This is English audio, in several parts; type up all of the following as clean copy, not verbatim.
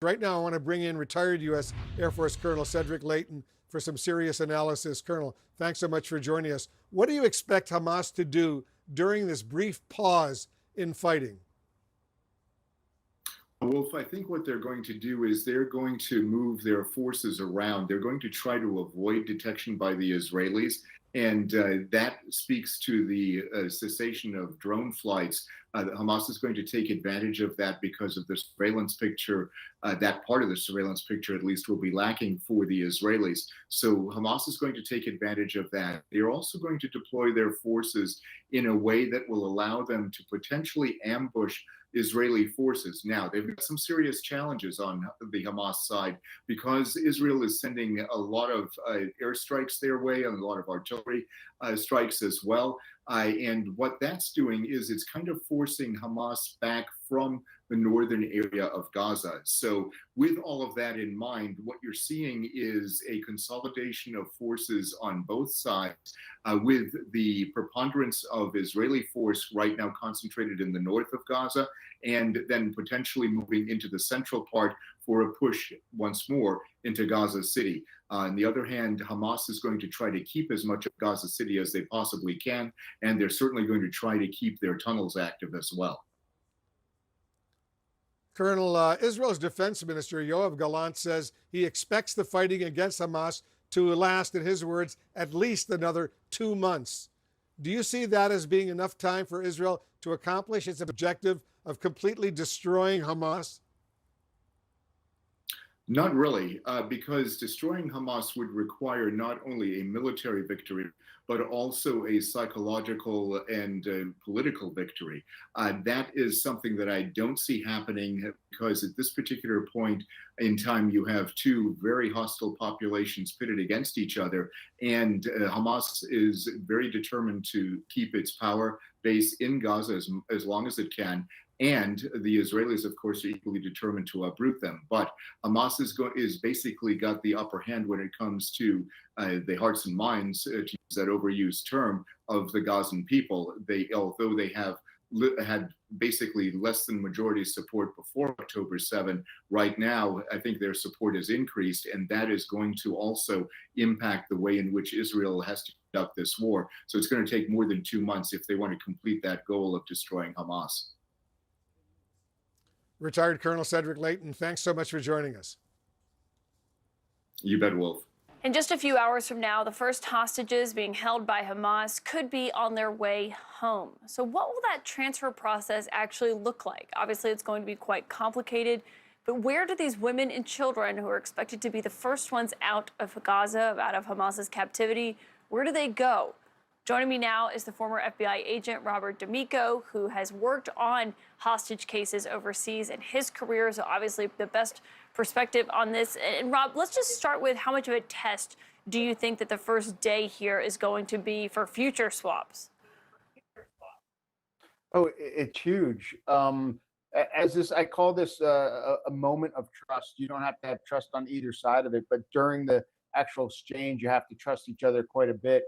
Right now, I want to bring in retired US Air Force Colonel Cedric Leighton for some serious analysis. Colonel, thanks so much for joining us. What do you expect Hamas to do during this brief pause in fighting? Wolf, I think what they're going to do is they're going to move their forces around. They're going to try to avoid detection by the Israelis. And that speaks to the cessation of drone flights. Hamas is going to take advantage of that because of the surveillance picture. That part of the surveillance picture, at least, will be lacking for the Israelis. So Hamas is going to take advantage of that. They're also going to deploy their forces in a way that will allow them to potentially ambush Israeli forces. Now, they've got some serious challenges on the Hamas side because Israel is sending a lot of airstrikes their way and a lot of artillery strikes as well. And what that's doing is it's kind of forcing Hamas back from the northern area of Gaza. So with all of that in mind, what you're seeing is a consolidation of forces on both sides, with the preponderance of Israeli force right now concentrated in the north of Gaza, and then potentially moving into the central part for a push once more into Gaza City. On the other hand, Hamas is going to try to keep as much of Gaza City as they possibly can, and they're certainly going to try to keep their tunnels active as well. Colonel, Israel's defense minister, Yoav Gallant, says he expects the fighting against Hamas to last, in his words, at least another 2 months. Do you see that as being enough time for Israel to accomplish its objective of completely destroying Hamas? Not really, because destroying Hamas would require not only a military victory, but also a psychological and political victory. That is something that I don't see happening because at this particular point in time, you have two very hostile populations pitted against each other. And Hamas is very determined to keep its power base in Gaza as long as it can. And the Israelis, of course, are equally determined to uproot them. But Hamas is basically got the upper hand when it comes to the hearts and minds, to use that overused term, of the Gazan people. Although they have had basically less than majority support before October 7, right now, I think their support has increased, and that is going to also impact the way in which Israel has to conduct this war. So it's going to take more than 2 months if they want to complete that goal of destroying Hamas. Retired Colonel Cedric Leighton, thanks so much for joining us. You bet, Wolf. In just a few hours from now, the first hostages being held by Hamas could be on their way home. So what will that transfer process actually look like? Obviously, it's going to be quite complicated, but where do these women and children who are expected to be the first ones out of Gaza, out of Hamas's captivity, where do they go? Joining me now is the former FBI agent Robert D'Amico, who has worked on hostage cases overseas in his career, so obviously the best perspective on this. And Rob, let's just start with how much of a test do you think that the first day here is going to be for future swaps? Oh, it's huge. I call this a moment of trust. You don't have to have trust on either side of it, but during the actual exchange, you have to trust each other quite a bit.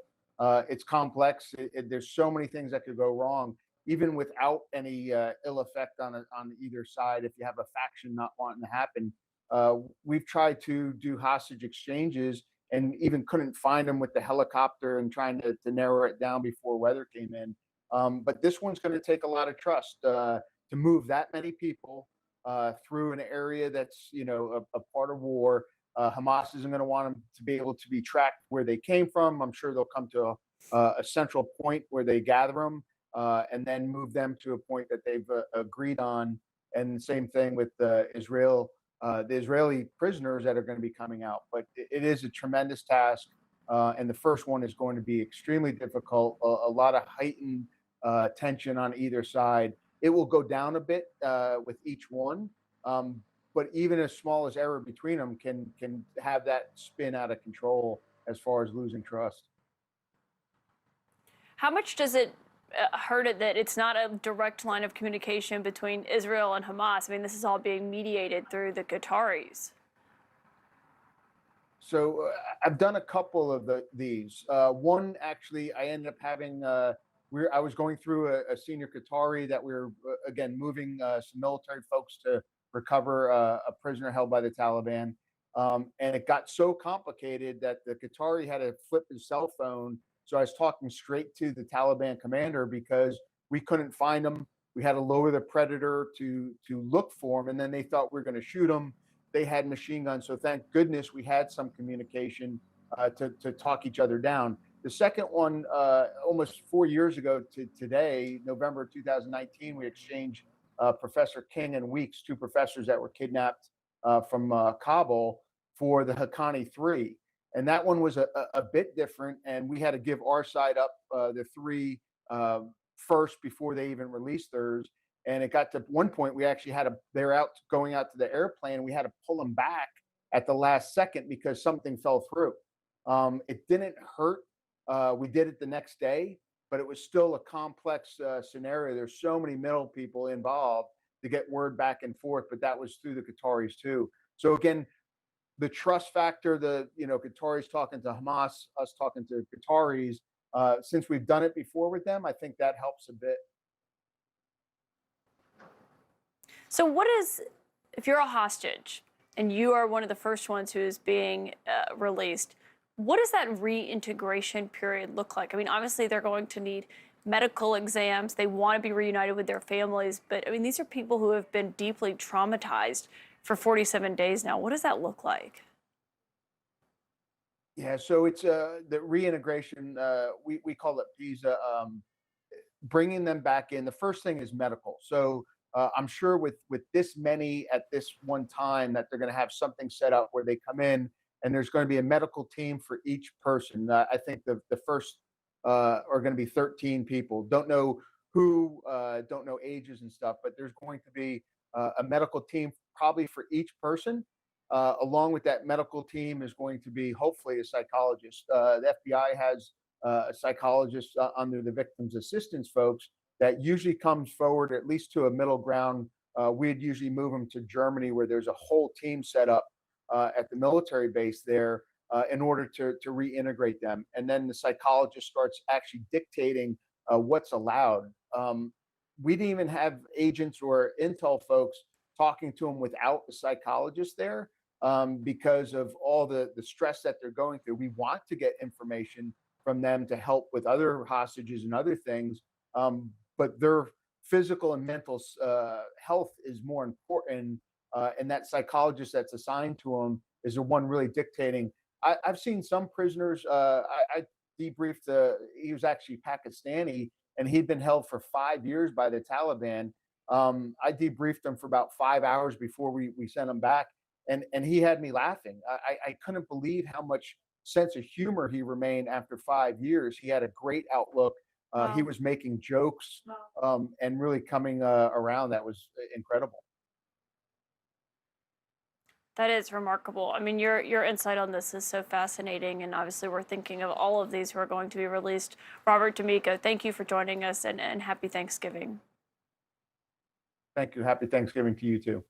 It's complex. There's so many things that could go wrong, even without any ill effect on either side. If you have a faction not wanting to happen, we've tried to do hostage exchanges and even couldn't find them with the helicopter and trying to narrow it down before weather came in. But this one's going to take a lot of trust to move that many people through an area that's a part of war. Hamas isn't going to want them to be able to be tracked where they came from. I'm sure they'll come to a central point where they gather them and then move them to a point that they've agreed on. And the same thing with Israel, the Israeli prisoners that are going to be coming out. But it is a tremendous task. And the first one is going to be extremely difficult, a lot of heightened tension on either side. It will go down a bit with each one. But even as small as error between them can have that spin out of control as far as losing trust. How much does it hurt it that it's not a direct line of communication between Israel and Hamas? I mean, this is all being mediated through the Qataris. So I've done a couple of these. One, actually, I ended up having, I was going through a senior Qatari that we were, again, moving some military folks to recover a prisoner held by the Taliban. And it got so complicated that the Qatari had to flip his cell phone. So I was talking straight to the Taliban commander because we couldn't find him. We had to lower the Predator to look for him, and then they thought we were going to shoot him. They had machine guns, so thank goodness we had some communication to talk each other down. The second one, almost 4 years ago to today, November 2019, we exchanged Professor King and Weeks, two professors that were kidnapped from Kabul for the Haqqani 3. And that one was a bit different, and we had to give our side up, the three first before they even released theirs. And it got to one point we actually had to, they're out going out to the airplane. We had to pull them back at the last second because something fell through. It didn't hurt. We did it the next day, but it was still a complex scenario. There's so many middle people involved to get word back and forth, but that was through the Qataris too. So again, the trust factor, the Qataris talking to Hamas, us talking to Qataris, since we've done it before with them, I think that helps a bit. So what is, if you're a hostage and you are one of the first ones who is being released, what does that reintegration period look like? I mean, obviously they're going to need medical exams. They want to be reunited with their families. But I mean, these are people who have been deeply traumatized for 47 days now. What does that look like? Yeah, so it's the reintegration, we call it visa, bringing them back in. The first thing is medical. So I'm sure with this many at this one time that they're going to have something set up where they come in and there's going to be a medical team for each person. I think the first are going to be 13 people. Don't know who, don't know ages and stuff, but there's going to be a medical team probably for each person. Along with that medical team is going to be hopefully a psychologist. The FBI has a psychologist under the victims assistance folks that usually comes forward at least to a middle ground. We'd usually move them to Germany where there's a whole team set up at the military base there in order to reintegrate them. And then the psychologist starts actually dictating what's allowed. We didn't even have agents or intel folks talking to them without a psychologist there because of all the stress that they're going through. We want to get information from them to help with other hostages and other things, but their physical and mental health is more important, and that psychologist that's assigned to them is the one really dictating. I've seen some prisoners, I debriefed, he was actually Pakistani, and he'd been held for 5 years by the Taliban. I debriefed him for about 5 hours before we sent him back, and he had me laughing. I couldn't believe how much sense of humor he remained after 5 years. He had a great outlook. Wow. He was making jokes and really coming around. That was incredible. That is remarkable. I mean, your insight on this is so fascinating, and obviously we're thinking of all of these who are going to be released. Robert D'Amico, thank you for joining us, and happy Thanksgiving. Thank you. Happy Thanksgiving to you too.